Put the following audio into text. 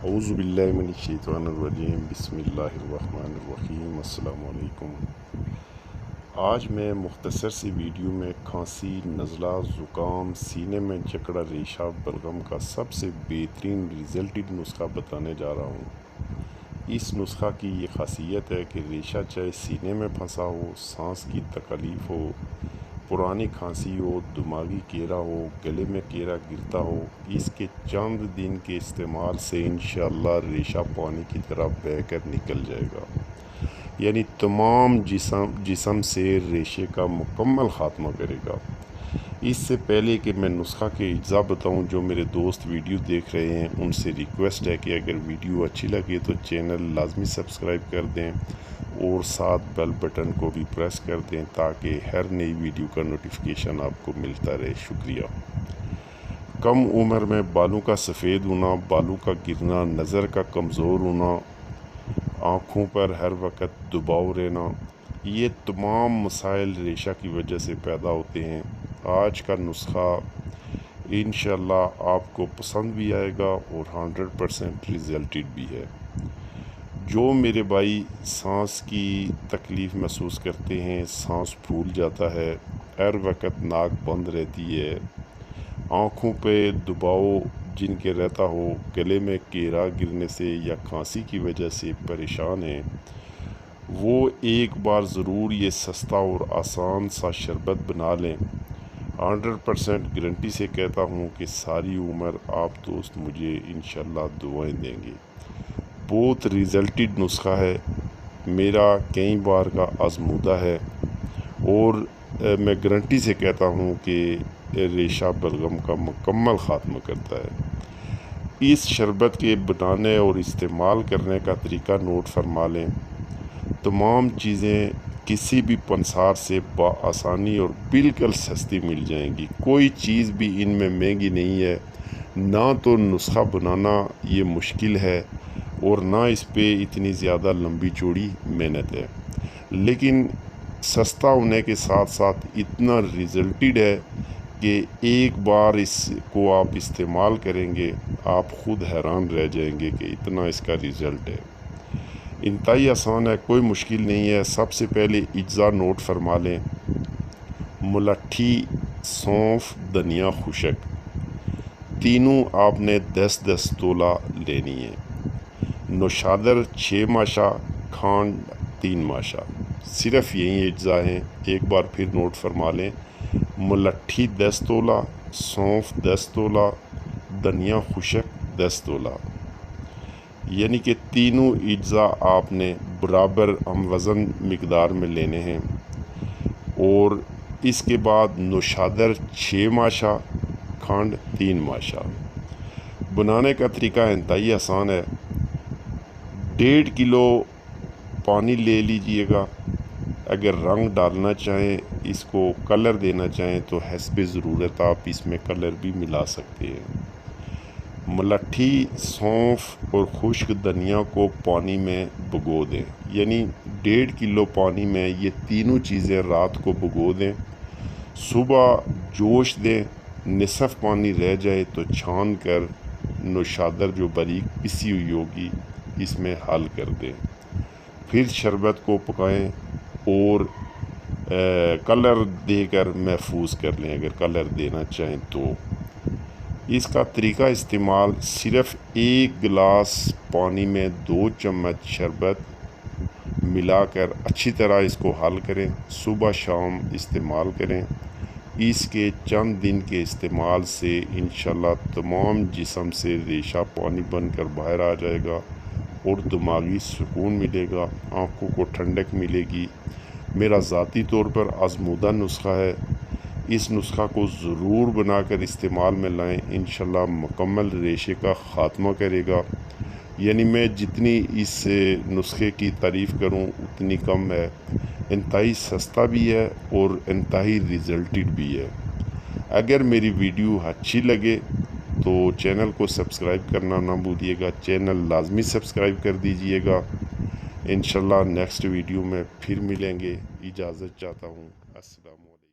اعوذ باللہ من الشیطان الرجیم بسم اللہ الرحمن الرحیم السلام علیکم۔ آج میں مختصر سی ویڈیو میں کھانسی، نزلہ، زکام، سینے میں جکڑا ریشہ بلغم کا سب سے بہترین ریزلٹڈ نسخہ بتانے جا رہا ہوں۔ اس نسخہ کی یہ خاصیت ہے کہ ریشہ چاہے سینے میں پھنسا ہو، سانس کی تکلیف ہو، پرانی کھانسی ہو، دماغی کیرا ہو، گلے میں کیرا گرتا ہو، اس کے چند دن کے استعمال سے انشاءاللہ ریشہ پانی کی طرح بہہ کر نکل جائے گا، یعنی تمام جسم سے ریشے کا مکمل خاتمہ کرے گا۔ اس سے پہلے کہ میں نسخہ کے اجزاء بتاؤں، جو میرے دوست ویڈیو دیکھ رہے ہیں ان سے ریکویسٹ ہے کہ اگر ویڈیو اچھی لگے تو چینل لازمی سبسکرائب کر دیں اور ساتھ بیل بٹن کو بھی پریس کر دیں تاکہ ہر نئی ویڈیو کا نوٹیفیکیشن آپ کو ملتا رہے۔ شکریہ۔ کم عمر میں بالوں کا سفید ہونا، بالوں کا گرنا، نظر کا کمزور ہونا، آنکھوں پر ہر وقت دباؤ رہنا، یہ تمام مسائل ریشہ کی وجہ سے پیدا ہوتے ہیں۔ آج کا نسخہ انشاءاللہ آپ کو پسند بھی آئے گا اور 100% ریزلٹڈ بھی ہے۔ جو میرے بھائی سانس کی تکلیف محسوس کرتے ہیں، سانس پھول جاتا ہے، ہر وقت ناک بند رہتی ہے، آنکھوں پہ دباؤ جن کے رہتا ہو، گلے میں کیرا گرنے سے یا کھانسی کی وجہ سے پریشان ہیں، وہ ایک بار ضرور یہ سستا اور آسان سا شربت بنا لیں۔ 100% گارنٹی سے کہتا ہوں کہ ساری عمر آپ دوست مجھے انشاءاللہ دعائیں دیں گے۔ بہت ریزلٹڈ نسخہ ہے، میرا کئی بار کا آزمودہ ہے اور میں گارنٹی سے کہتا ہوں کہ ریشہ بلغم کا مکمل خاتمہ کرتا ہے۔ اس شربت کے بنانے اور استعمال کرنے کا طریقہ نوٹ فرما لیں۔ تمام چیزیں کسی بھی پنسار سے بآسانی اور بالکل سستی مل جائیں گی، کوئی چیز بھی ان میں مہنگی نہیں ہے، نہ تو نسخہ بنانا یہ مشکل ہے اور نہ اس پہ اتنی زیادہ لمبی چوڑی محنت ہے، لیکن سستا ہونے کے ساتھ ساتھ اتنا ریزلٹڈ ہے کہ ایک بار اس کو آپ استعمال کریں گے آپ خود حیران رہ جائیں گے کہ اتنا اس کا ریزلٹ ہے۔ انتہائی آسان ہے، کوئی مشکل نہیں ہے۔ سب سے پہلے اجزاء نوٹ فرما لیں۔ ملٹھی، سونف، دھنیا خشک، تینوں آپ نے 10-10 تولہ لینی ہے۔ نوشادر 6 ماشا، کھانڈ 3 ماشا، صرف یہی اجزاء ہیں، ایک بار پھر نوٹ فرما لیں۔ ملٹھی 10 تولہ، سونف 10 تولہ، دھنیا خشک 10 تولہ، یعنی کہ تینوں اجزاء آپ نے برابر ہم وزن مقدار میں لینے ہیں۔ اور اس کے بعد نوشادر 6 ماشا، کھانڈ 3 ماشا۔ بنانے کا طریقہ انتہائی آسان ہے۔ 1.5 کلو پانی لے لیجئے گا، اگر رنگ ڈالنا چاہیں، اس کو کلر دینا چاہیں تو حسب ضرورت آپ اس میں کلر بھی ملا سکتے ہیں۔ ملٹھی، سونف اور خشک دھنیا کو پانی میں بھگو دیں، یعنی 1.5 کلو پانی میں یہ تینوں چیزیں رات کو بھگو دیں، صبح جوش دیں، نصف پانی رہ جائے تو چھان کر نوشادر جو باریک پسی ہوئی ہوگی اس میں حل کر دیں۔ پھر شربت کو پکائیں اور کلر دے کر محفوظ کر لیں اگر کلر دینا چاہیں تو۔ اس کا طریقہ استعمال صرف 1 گلاس پانی میں 2 چمچ شربت ملا کر اچھی طرح اس کو حل کریں، صبح شام استعمال کریں۔ اس کے چند دن کے استعمال سے انشاءاللہ تمام جسم سے ریشہ پانی بن کر باہر آ جائے گا اور دماغی سکون ملے گا، آنکھوں کو ٹھنڈک ملے گی۔ میرا ذاتی طور پر آزمودہ نسخہ ہے، اس نسخہ کو ضرور بنا کر استعمال میں لائیں، انشاءاللہ مکمل ریشے کا خاتمہ کرے گا۔ یعنی میں جتنی اس نسخے کی تعریف کروں اتنی کم ہے، انتہائی سستا بھی ہے اور انتہائی ریزلٹڈ بھی ہے۔ اگر میری ویڈیو اچھی لگے تو چینل کو سبسکرائب کرنا نہ بھولیے گا، چینل لازمی سبسکرائب کر دیجئے گا۔ انشاءاللہ نیکسٹ ویڈیو میں پھر ملیں گے، اجازت چاہتا ہوں، السلام علیکم۔